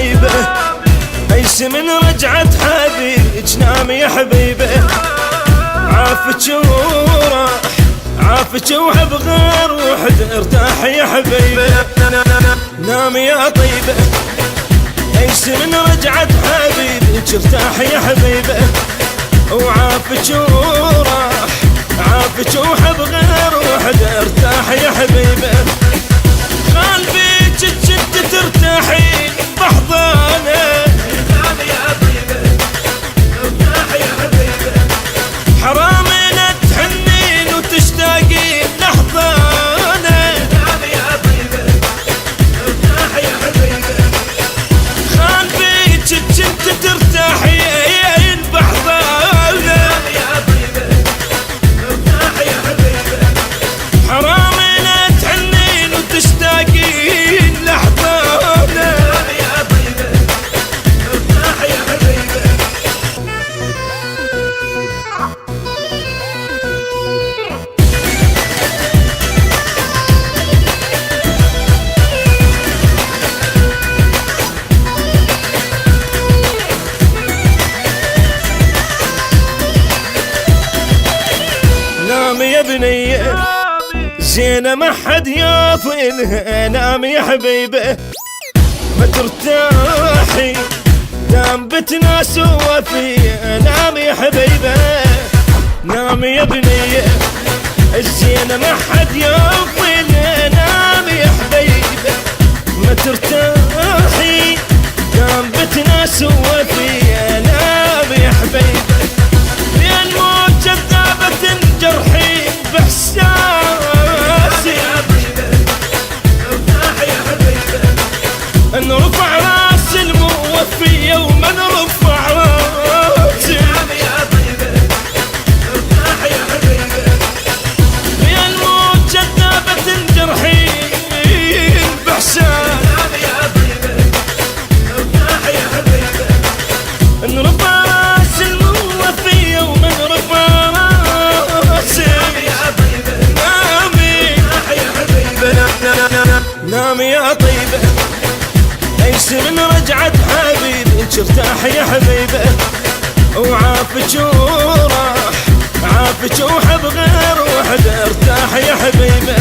طيبة ايش من رجعة حبيبك نامي يا حبيبة عافك وراح عافك وحب غير وحد ارتاح يا حبيبة نامي يا طيبة ايش من رجعة حبيبك ارتاح يا حبيبة وعافك وراح عافك وحب غير وحد ارتاح يا حبيبة قلبي جد ترتاحين بحضانه نامي يا طيبة ارتاح يا حبيبة حرام لا تحنين وتشتاقين لحضانه نامي يا طيبة ارتاح يا حبيبة قلبي جد ترتاحين بحضانه نامي يا طيبة ارتاح يا حبيبة حرام لا تحنين وتشتاقين لحضانه نامي يا طيبة ارتاح يا حبيبة نامي يا بنية زينة ما حد ياطينها نامي يا حبيبة ما ترتاحي دام بتناس وفية نامي يا حبيبة نامي يا بنية الزينة ما حد ياطينها نامي يا حبيبة ما ترتاحي دام بتناس وفية نامي يا حبيبة يا الموت جذابة جرحي بإحساسي يا طيبة ارتاح يا حبيبة ان رفع راس الموفي يوما رفع راسي يا طيبة ارتاح يا حبيبة يا الموت جذابة جرحي بإحساسي يا طيبة ارتاح يا حبيبة ان رفع راس الموفي يوما رفع نامي يا طيبة ايش من رجعة حبيبك ارتاح يا حبيبة وعافك وراح عافك وحب غير وحد ارتاح يا حبيبة